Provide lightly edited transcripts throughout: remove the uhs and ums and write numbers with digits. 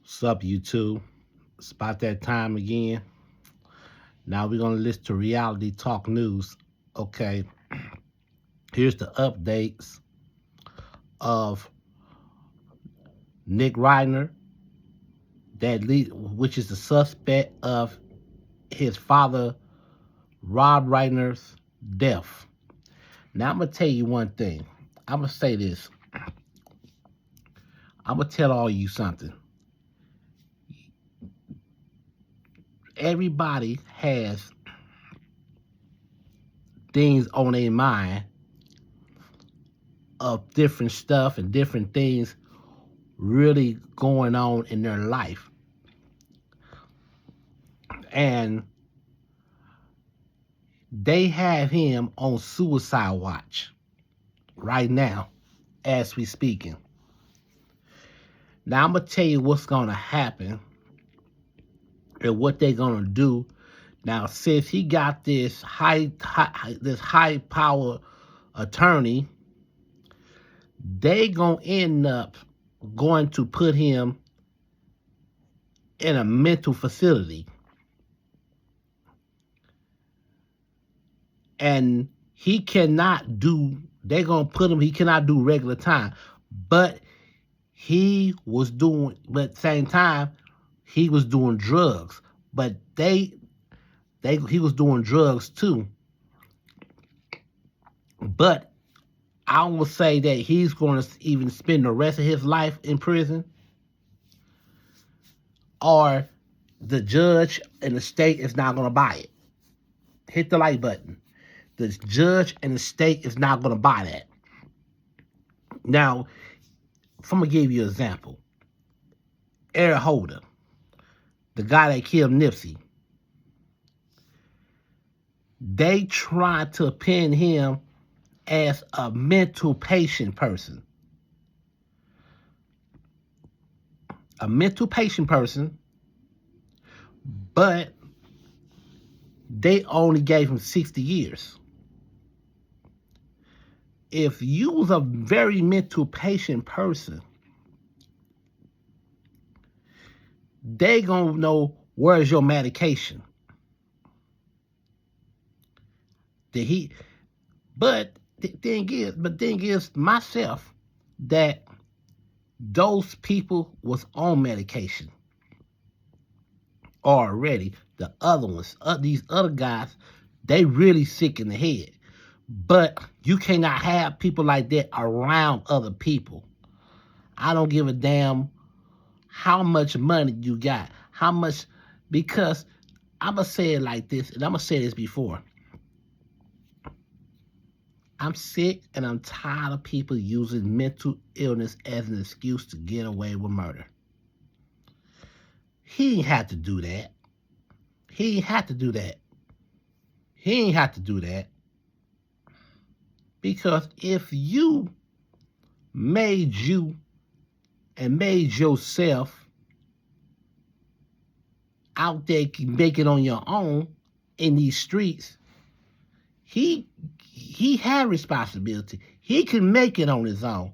What's up, YouTube? It's about that time again. Now we're going to listen to Reality Talk News. Okay, here's the updates of Nick Reiner, which is the suspect of his father, Rob Reiner's death. Now, I'm going to tell you one thing. I'm going to say this. I'm going to tell all you something. Everybody has things on their mind of different stuff and different things really going on in their life. And they have him on suicide watch right now as we speaking. Now I'm gonna tell you what's gonna happen and what they're gonna do. Now, since he got this high power attorney, they gonna end up going to put him in a mental facility. And he cannot do, they're going to put him, he cannot do regular time. But he was doing, but at the same time, he was doing drugs. But he was doing drugs too. But I will say that he's going to even spend the rest of his life in prison. Or the judge and the state is not going to buy it. Hit the like button. The judge and the state is not going to buy that. Now, I'm going to give you an example. Eric Holder, the guy that killed Nipsey, they tried to pin him as a mental patient person. A mental patient person, but they only gave him 60 years. If you was a very mental patient person, they gonna know where's your medication. But the thing is myself that those people was on medication already. The other ones, these other guys, they really sick in the head. But you cannot have people like that around other people. I don't give a damn how much money you got, how much, because I'm going to say it like this, and I'm going to say this before. I'm sick and I'm tired of people using mental illness as an excuse to get away with murder. He ain't had to do that. He ain't had to do that. He ain't had to do that. Because if you made yourself out there make it on your own in these streets, he had responsibility. He can make it on his own.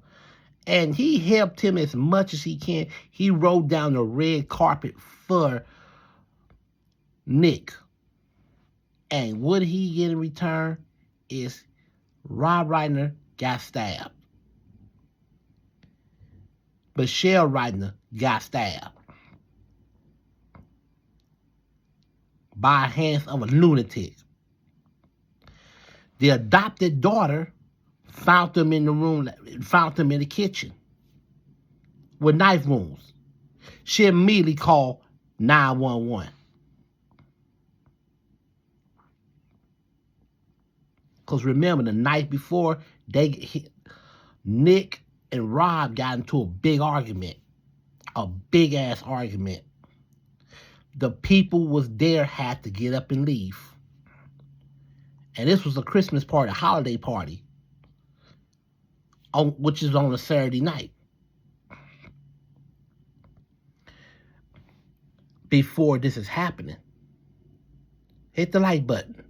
And he helped him as much as he can. He rolled down the red carpet for Nick. And what he get in return is Rob Reiner got stabbed. Michelle Reiner got stabbed by the hands of a lunatic. The adopted daughter found him in the room, found him in the kitchen with knife wounds. She immediately called 911. Because remember, the night before, Nick and Rob got into a big argument. A big-ass argument. The people was there had to get up and leave. And this was a Christmas party, a holiday party, which is on a Saturday night. Before this is happening. Hit the like button.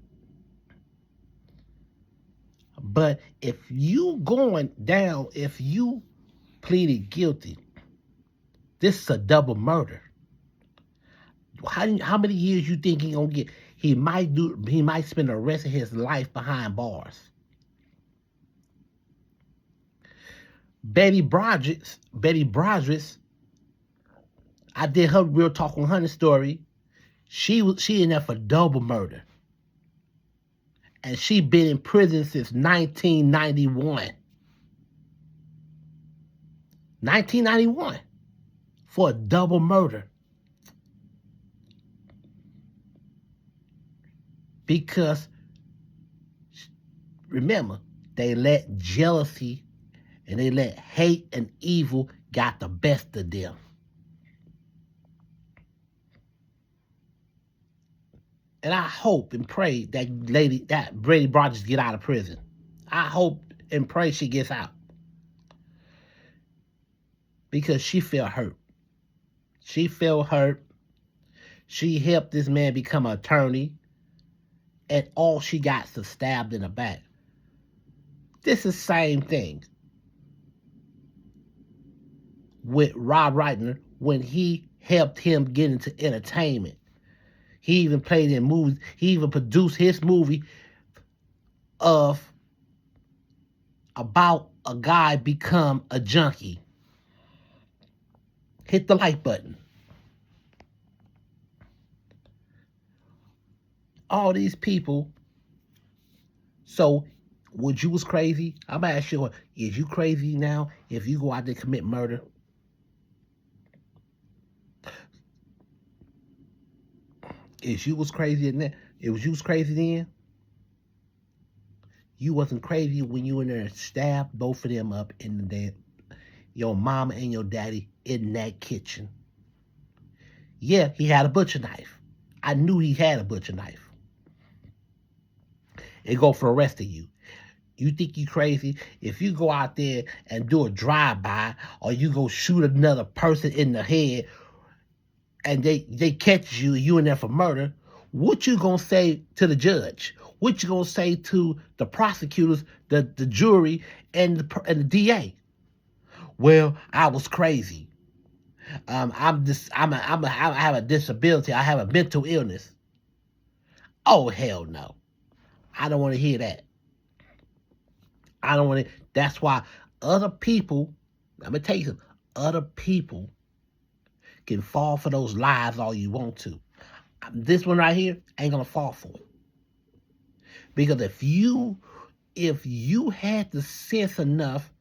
But if you going down, if you pleaded guilty, This is a double murder. How many years you think he gonna get? He might spend the rest of his life behind bars. Betty Broderick, I did her Real Talk 100 story. She in there for double murder. And she been in prison since 1991. 1991 for a double murder. Because, remember, they let jealousy and they let hate and evil got the best of them. And I hope and pray that Brady Rogers get out of prison. I hope and pray she gets out. Because she felt hurt. She felt hurt. She helped this man become an attorney. And all she got is stabbed in the back. This is the same thing with Rob Reiner when he helped him get into entertainment. He even played in movies. He even produced his movie about a guy become a junkie. Hit the like button. All these people. So, would you was crazy? I'm gonna ask you, is you crazy now if you go out there and commit murder? If you was crazy then, you wasn't crazy when you in there and stabbed both of them up in the dead. Your mama and your daddy in that kitchen. Yeah, he had a butcher knife. I knew he had a butcher knife. It go for the rest of you. You think you crazy? If you go out there and do a drive-by or you go shoot another person in the head and they catch you, you in there for murder, what you gonna say to the judge? What you gonna say to the prosecutors, the jury, and the DA? Well, I was crazy. I have a disability. I have a mental illness. Oh, hell no. I don't want to hear that. I don't want to. That's why other people, I'm going to tell you something, other people can fall for those lies all you want to. This one right here ain't going to fall for it. Because if you had the sense enough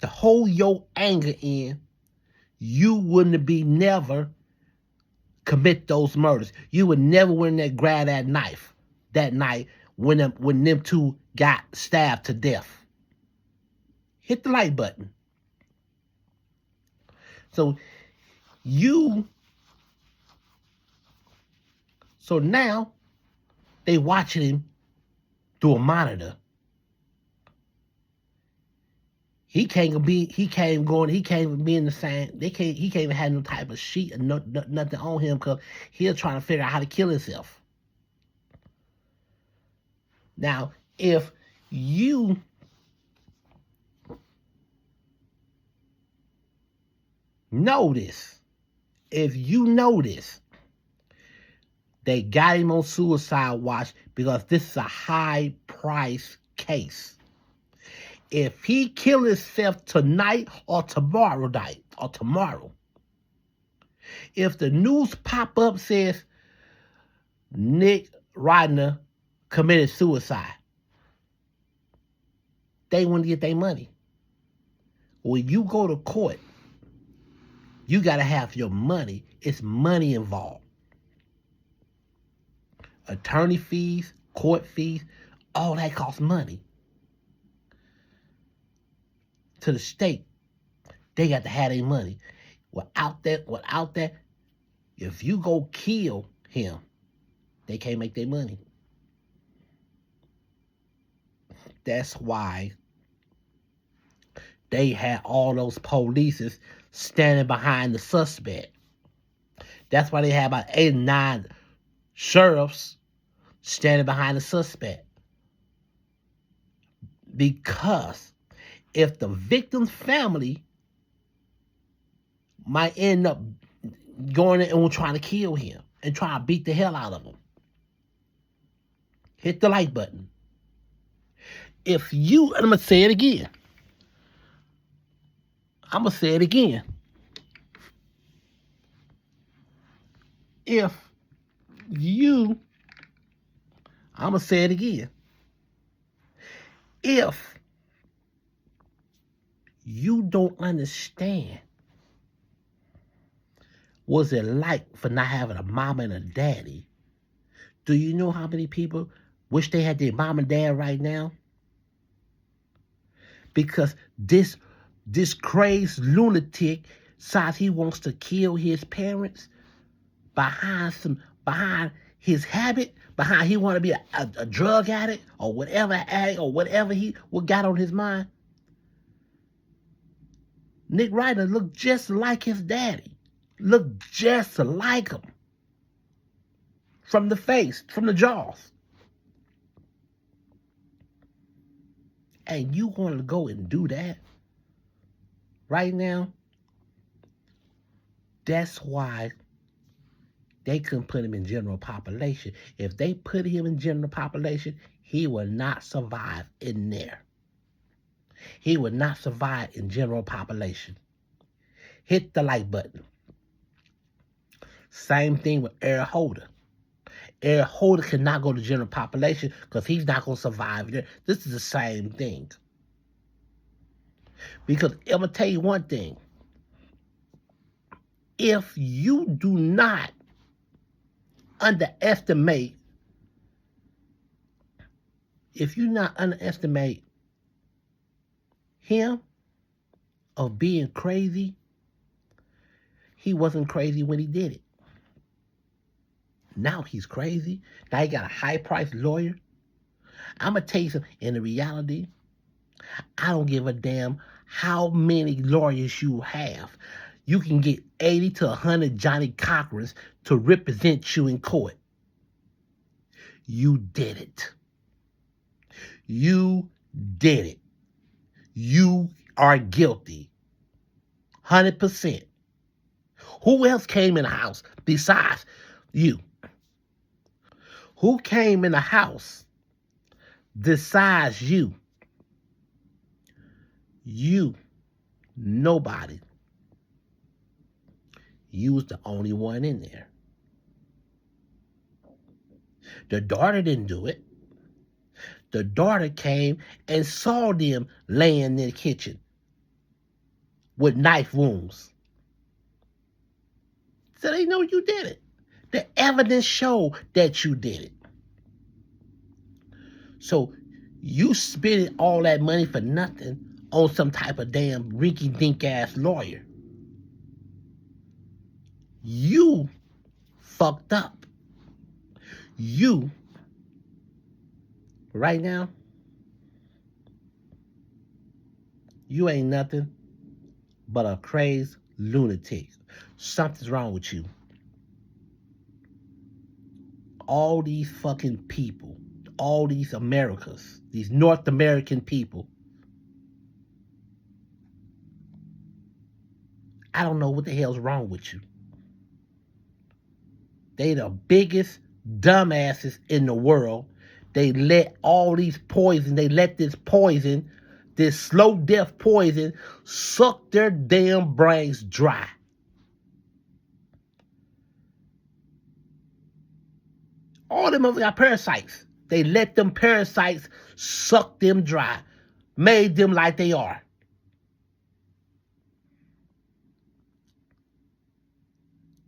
to hold your anger in, you wouldn't be never commit those murders. You would never win that grab that knife that night when them two got stabbed to death. Hit the like button. So now they watching him through a monitor. He can't be in the same. He can't even have no type of sheet or nothing on him because he's trying to figure out how to kill himself. Now, if you know this, they got him on suicide watch because this is a high price case. If he kill himself tonight or tomorrow night or tomorrow, if the news pop up says Nick Reiner committed suicide, they want to get their money. When you go to court, you got to have your money. It's money involved. Attorney fees, court fees, all that costs money. To the state, they got to have their money. Without that, if you go kill him, they can't make their money. That's why they had all those police standing behind the suspect. That's why they had about 8 or 9 sheriffs standing behind the suspect. Because if the victim's family might end up going in and trying to kill him and trying to beat the hell out of him. Hit the like button. If you, and I'm going to say it again. I'm going to say it again. If you, I'm going to say it again. If you don't understand what's it like for not having a mama and a daddy, do you know how many people wish they had their mom and dad right now? Because this crazed lunatic decides he wants to kill his parents behind his habit, behind he want to be a drug addict or whatever addict or whatever he got on his mind. Nick Reiner looked just like his daddy. Looked just like him. From the face, from the jaws. And you want to go and do that right now? That's why they couldn't put him in general population. If they put him in general population, he would not survive in there. He would not survive in general population. Hit the like button. Same thing with Eric Holder. Eric Holder cannot go to general population because he's not going to survive there. This is the same thing. Because I'm going to tell you one thing. If you do not underestimate him of being crazy, he wasn't crazy when he did it. Now he's crazy. Now he got a high-priced lawyer. I'm going to tell you something. In the reality, I don't give a damn how many lawyers you have. You can get 80 to 100 Johnny Cochrans to represent you in court. You did it. You did it. You are guilty. 100%. Who else came in the house besides you? Who came in the house besides you? You. Nobody. You was the only one in there. The daughter didn't do it. The daughter came and saw them laying in the kitchen with knife wounds. So they know you did it. The evidence showed that you did it. So you spending all that money for nothing on some type of damn rinky-dink ass lawyer. You fucked up. You, right now, you ain't nothing but a crazed lunatic. Something's wrong with you. All these fucking people, all these Americas, these North American people, I don't know what the hell's wrong with you. They the biggest dumbasses in the world. They let all these poison, this slow death poison, suck their damn brains dry. All them motherfuckers got parasites. They let them parasites suck them dry. Made them like they are.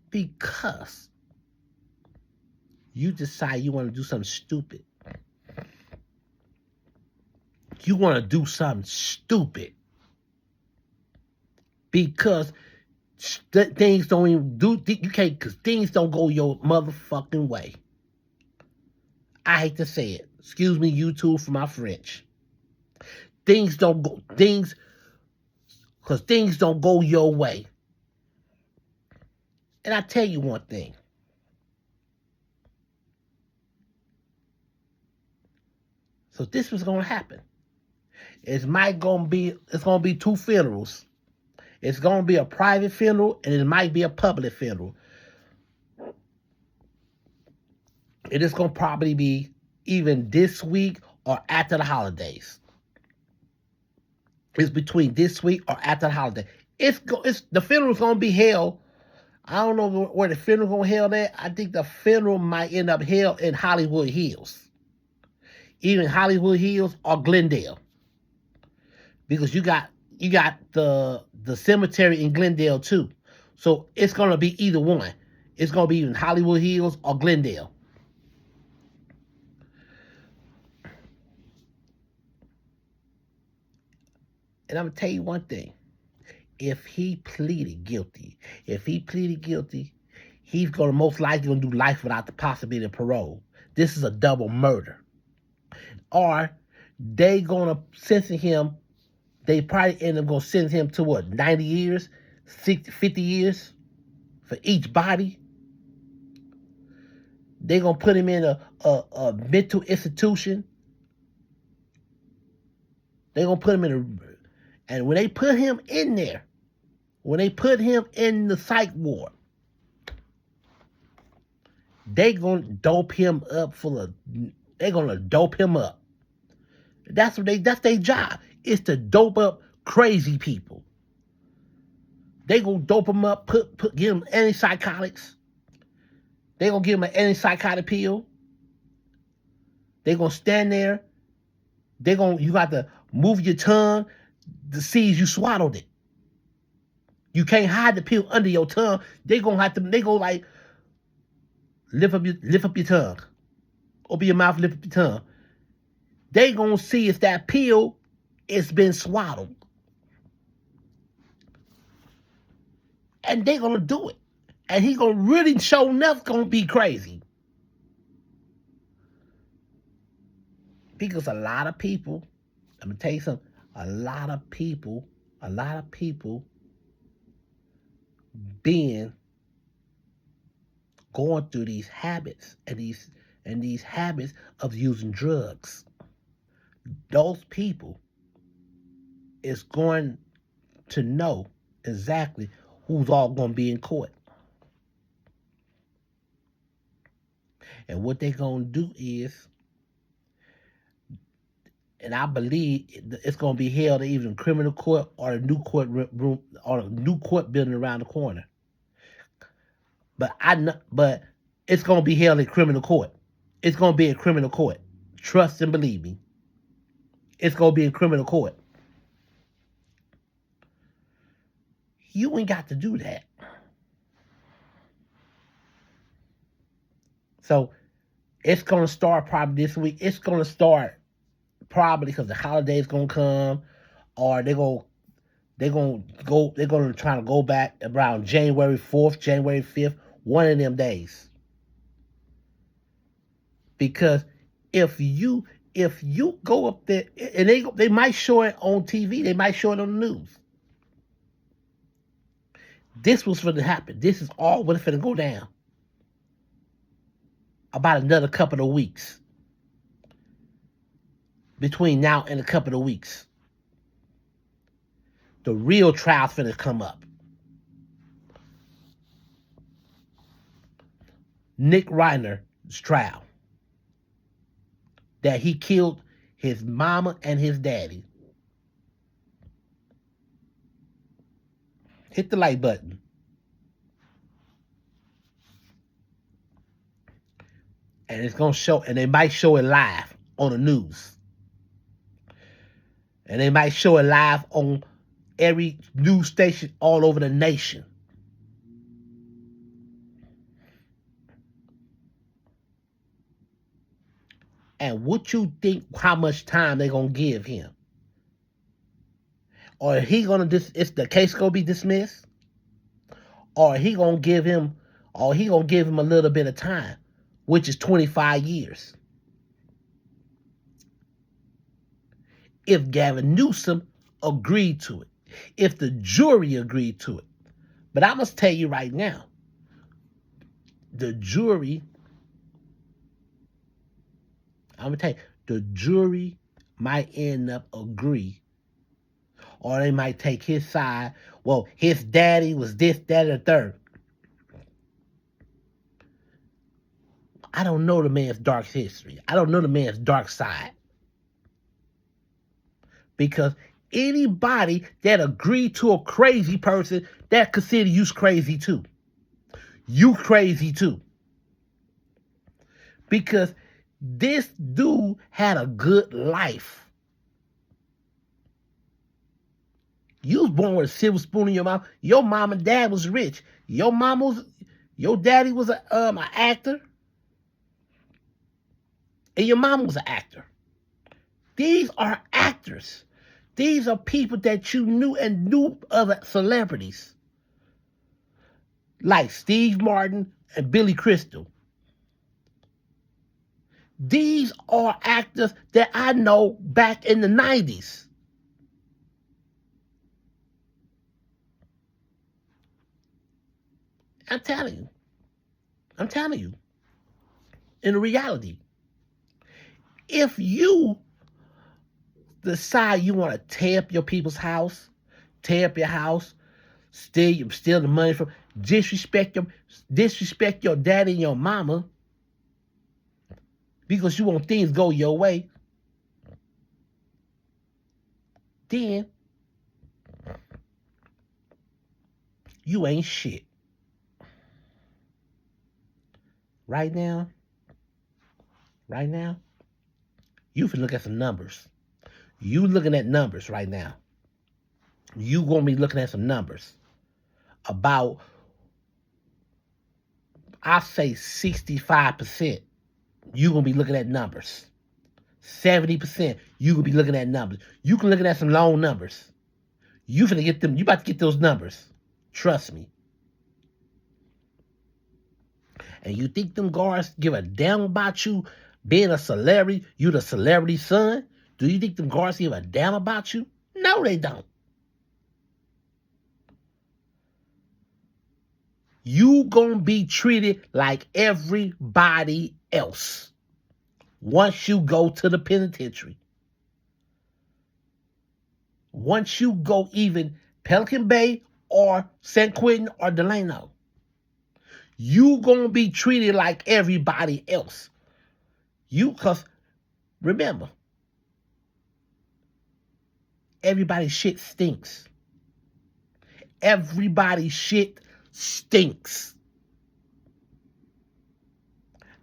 Because you decide you want to do something stupid. You want to do something stupid. Because things don't even do, you can't, because things don't go your motherfucking way. I hate to say it. Excuse me, YouTube, for my French. Things don't go your way. And I tell you one thing. So this was gonna happen. It's gonna be 2 funerals. It's going to be a private funeral, and it might be a public funeral. It is going to probably be even this week or after the holidays. It's between this week or after the holiday. The funeral's going to be held. I don't know where the funeral going to held at. I think the funeral might end up held in Hollywood Hills. Even Hollywood Hills or Glendale. Because you got the cemetery in Glendale too. So it's going to be either one. It's going to be in Hollywood Hills or Glendale. And I'm going to tell you one thing. If he pleaded guilty, he's going to most likely going to do life without the possibility of parole. This is a double murder. Or they going to sentence him, they probably end up going to sentence him to what, 90 years, 60, 50 years for each body. They're going to put him in a mental institution. They're going to put him in and when they put him in there, when they put him in the psych ward, they gonna dope him up they're gonna dope him up. That's their job, is to dope up crazy people. They gonna dope him up, give him antipsychotics. They gonna give him an antipsychotic pill. They gonna stand there. You got to move your tongue to see you swallowed it. You can't hide the pill under your tongue. They gonna like lift up your tongue. Open your mouth, lift up your tongue. They gonna see if that pill has been swallowed. And they gonna do it. And he gonna really show enough gonna be crazy. Because a lot of people, I'm gonna tell you something, a lot of people going through these habits and these habits of using drugs. Those people is going to know exactly who's all going to be in court. And what they're going to do is, and I believe it's going to be held either in criminal court or a new court room or a new court building around the corner. But it's going to be held in criminal court. It's going to be in criminal court. Trust and believe me. It's going to be in criminal court. You ain't got to do that. So it's going to start probably this week. It's going to start probably because the holiday's going to come, or they're going to try to go back around January 4th, January 5th, one of them days. Because if you go up there, and they might show it on TV, they might show it on the news. This was going to happen. This is all what's going to go down. About another couple of weeks. Between now and a couple of weeks. The real trial's finna come up. Nick Reiner's trial. That he killed his mama and his daddy. Hit the like button. And it's going to show, and they might show it live on the news. And they might show it live on every news station all over the nation. And what you think, how much time they going to give him? Or is the case going to be dismissed? Or he going to give him a little bit of time, which is 25 years. If Gavin Newsom agreed to it. If the jury agreed to it. But I must tell you right now, the jury might end up agree Or they might take his side. Well, his daddy was this, that, and the third. I don't know the man's dark history. I don't know the man's dark side. Because anybody that agreed to a crazy person, that consider you crazy too. You crazy too. Because this dude had a good life. You was born with a silver spoon in your mouth. Your mom and dad was rich. Your daddy was an actor. And your mom was an actor. These are actors. These are people that you knew and knew other celebrities. Like Steve Martin and Billy Crystal. These are actors that I know back in the 90s. I'm telling you. In reality, if you decide you want to tear up your people's house, tear up your house, steal the money from, disrespect your daddy and your mama because you want things go your way, then you ain't shit. Right now, you can look at some numbers. You looking at numbers right now. You gonna be looking at some numbers about, I say 65%. You gonna be looking at numbers. 70%. You gonna be looking at numbers. You can look at some long numbers. You finna get them. You about to get those numbers. Trust me. And you think them guards give a damn about you being a celebrity? You the celebrity son? Do you think them guards give a damn about you? No, they don't. You gonna be treated like everybody else once you go to the penitentiary. Once you go even Pelican Bay or San Quentin or Delano, you gonna be treated like everybody else. Cause remember, everybody's shit stinks. Everybody's shit stinks.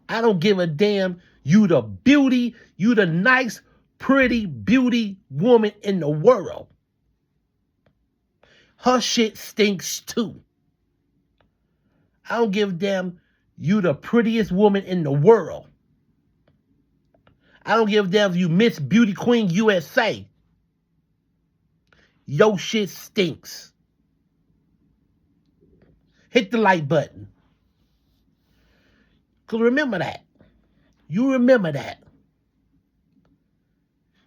I don't give a damn. You the nice, pretty, beauty woman in the world. Her shit stinks too. I don't give a damn. You the prettiest woman in the world. I don't give a damn if you Miss Beauty Queen USA. Your shit stinks. Hit the like button. Because remember that. You remember that.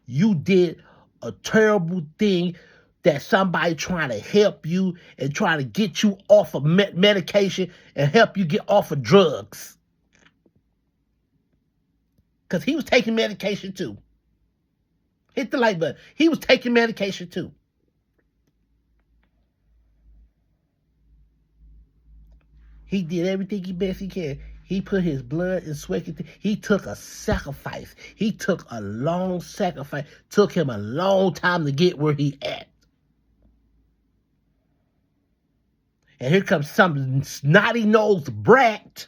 You did a terrible thing that somebody trying to help you and trying to get you off of medication and help you get off of drugs. Because he was taking medication too. Hit the like button. He was taking medication too. He did everything he best he can. He put his blood and sweat. He took a sacrifice. He took a long sacrifice. Took him a long time to get where he at. And here comes some snotty-nosed brat.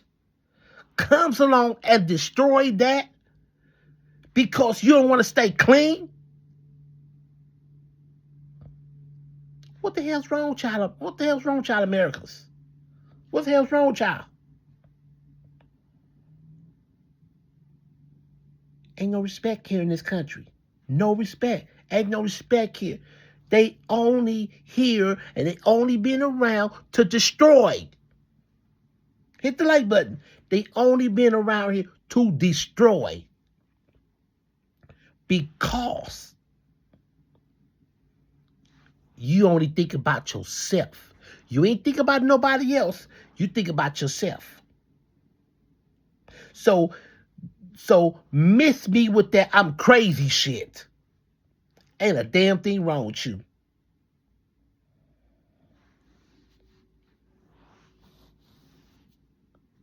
Comes along and destroy that because you don't want to stay clean. What the hell's wrong, child? What the hell's wrong, child Americans? What the hell's wrong, child? Ain't no respect here in this country. No respect. Ain't no respect here. They only here and they only been around to destroy. Hit the like button. They only been around here to destroy. Because you only think about yourself. You ain't think about nobody else. You think about yourself. So miss me with that I'm crazy shit. Ain't a damn thing wrong with you.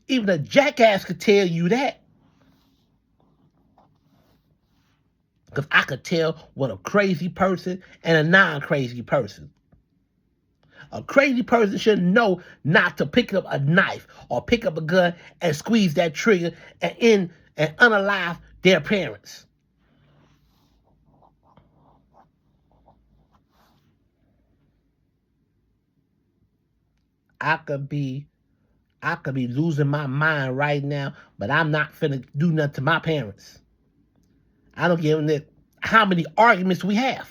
Even a jackass could tell you that. Because I could tell what a crazy person and a non-crazy person. A crazy person should know not to pick up a knife or pick up a gun and squeeze that trigger and unalive their parents. I could be losing my mind right now, but I'm not finna do nothing to my parents. I don't give a how many arguments we have.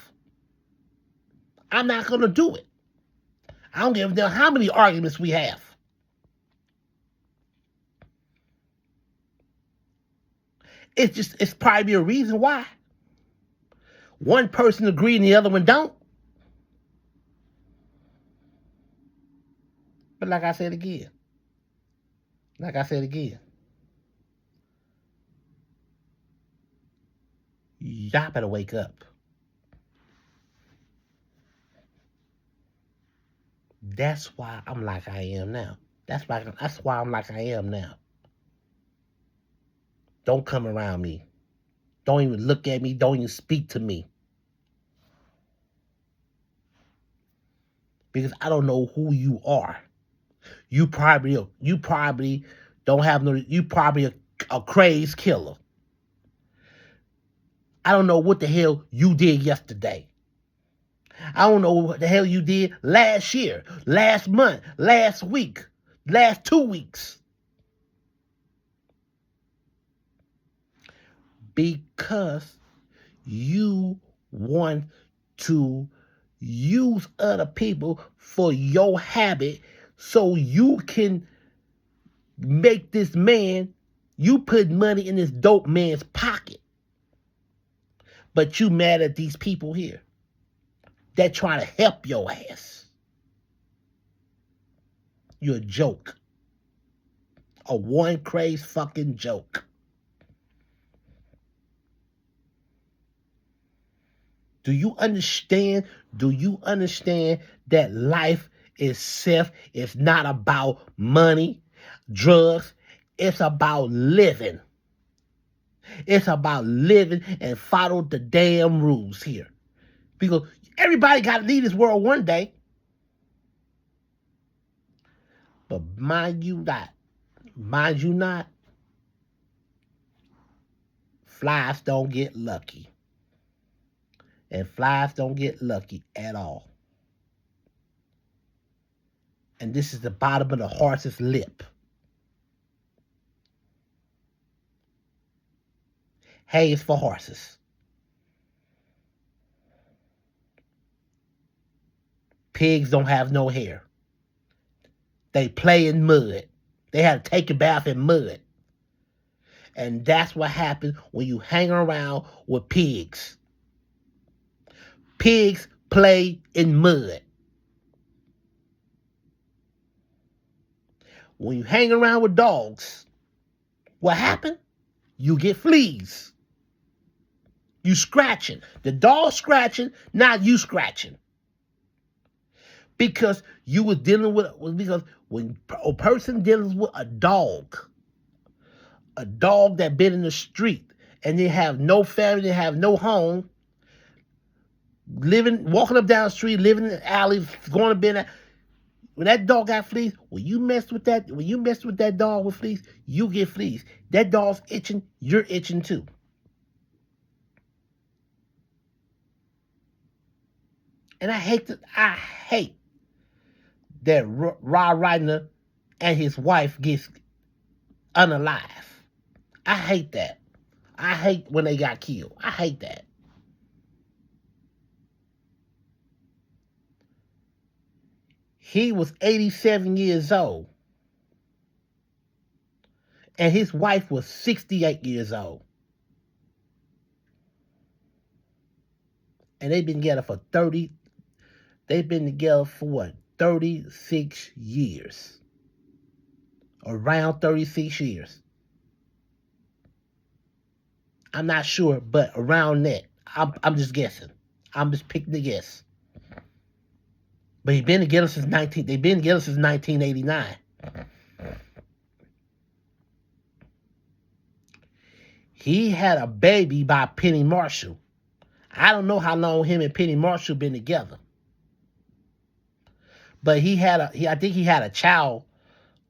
I'm not gonna do it. I don't give a damn how many arguments we have. It's probably a reason why. One person agree and the other one don't. But like I said again, y'all better wake up. That's why I'm like I am now. That's why I'm like I am now. Don't come around me. Don't even look at me. Don't even speak to me. Because I don't know who you are. You probably don't have no. You probably a crazed killer. I don't know what the hell you did yesterday. I don't know what the hell you did last year, last month, last week, last 2 weeks. Because you want to use other people for your habit so you can make this man, you put money in this dope man's pocket. But you mad at these people here that trying to help your ass. You're a joke. A one crazed fucking joke. Do you understand? Do you understand that life itself is not about money, drugs? It's about living. It's about living and follow the damn rules here. Because everybody got to leave this world one day. But mind you not, flies don't get lucky. And flies don't get lucky at all. And this is the bottom of the horse's lip. Hay is for horses. Pigs don't have no hair. They play in mud. They had to take a bath in mud. And that's what happens when you hang around with pigs. Pigs play in mud. When you hang around with dogs, what happened? You get fleas. You scratching. The dog scratching, not you scratching. Because you was dealing with, because when a person deals with a dog that been in the street, and they have no family, they have no home, walking up down the street, living in the alley, going to bed. When that dog got fleas, when you mess with that dog with fleas, you get fleas. That dog's itching, you're itching too. And I hate that Rob Reiner and his wife gets unalive. I hate that. I hate when they got killed. I hate that. He was 87 years old. And his wife was 68 years old. And they've been together for 36 years. Around 36 years. I'm not sure, but around that. I'm just guessing. I'm just picking a guess. But they've been together since 1989. He had a baby by Penny Marshall. I don't know how long him and Penny Marshall been together. But I think he had a child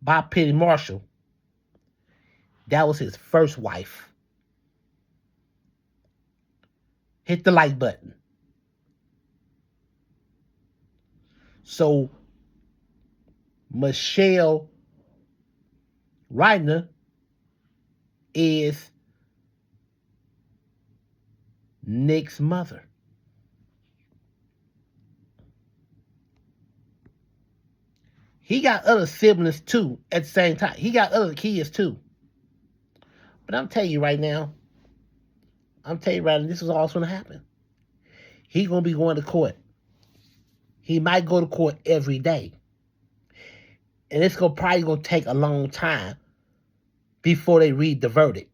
by Penny Marshall. That was his first wife. Hit the like button. So Michelle Reiner is Nick's mother. He got other siblings too at the same time. He got other kids too. But I'm telling you right now, this is all going to happen. He's going to be going to court. He might go to court every day. And it's probably going to take a long time before they read the verdict.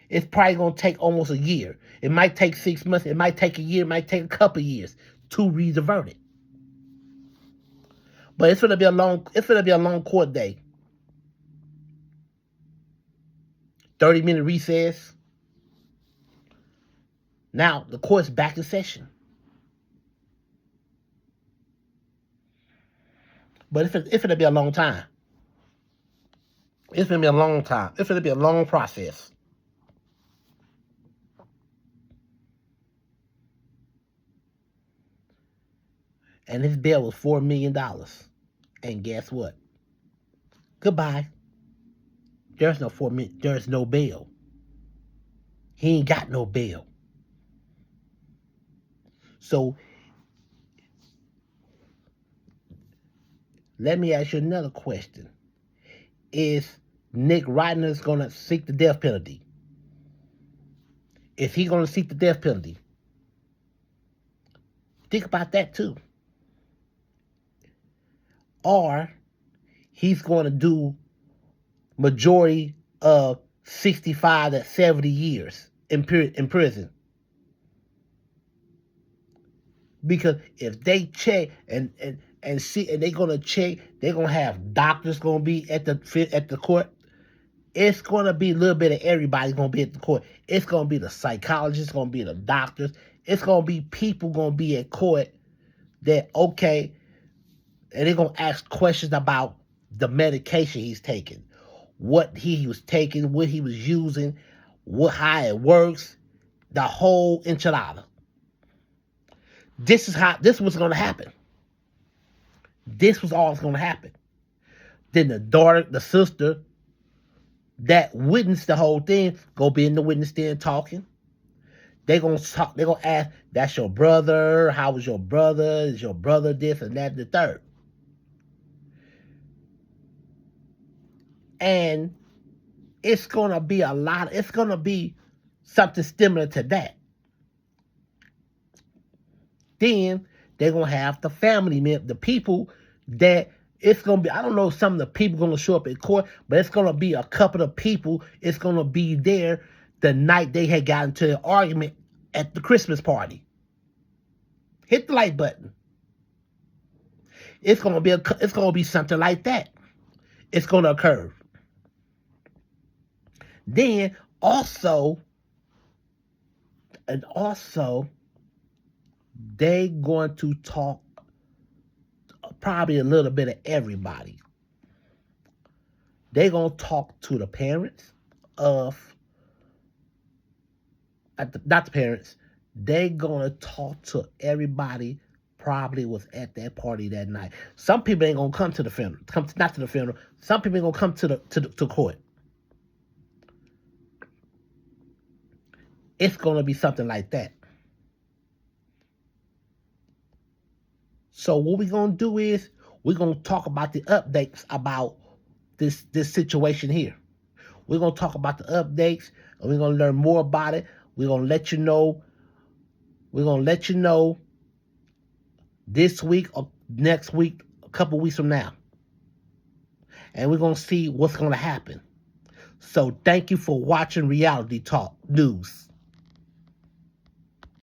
It's probably going to take almost a year. It might take 6 months. It might take a year. It might take a couple of years to read the verdict. But it's going to be a long court day. 30-minute recess. Now the court's back in session. But it's going to be a long time. It's going to be a long time. It's going to be a long process. And his bail was $4 million. And guess what? Goodbye. There's no $4 million. There's no bail. He ain't got no bail. So let me ask you another question. Is Nick Reiner going to seek the death penalty? Is he going to seek the death penalty? Think about that too. Or he's going to do majority of 65 to 70 years in prison. Because if they check and see, and they're gonna check, they're gonna have doctors gonna be at the court. It's gonna be a little bit of everybody gonna be at the court. It's gonna be the psychologists, gonna be the doctors. It's gonna be people gonna be at court that and they're gonna ask questions about the medication he's taking, what he was taking, what he was using, how it works, the whole enchilada. This was going to happen. This was all that's going to happen. Then the sister that witnessed the whole thing, go be in the witness stand talking. They're going to talk. They're going to ask, that's your brother. How was your brother? Is your brother this and that and the third? And it's going to be it's going to be something similar to that. Then they're going to have the family members, the people that it's going to be, I don't know if some of the people going to show up in court, but it's going to be a couple of people. It's going to be there the night they had gotten into an argument at the Christmas party. Hit the like button. It's going to be something like that. It's going to occur. Then also they going to talk probably a little bit of everybody. They're going to talk to the parents of, not the parents, they're going to talk to everybody probably was at that party that night. Some people ain't going to come to the funeral, not to the funeral. Some people ain't going to come to court. It's going to be something like that. So what we're going to do is we're going to talk about the updates about this situation here. We're going to talk about the updates, and we're going to learn more about it. We're going to let you know. We're going to let you know this week or next week, a couple weeks from now. And we're going to see what's going to happen. So thank you for watching Reality Talk News.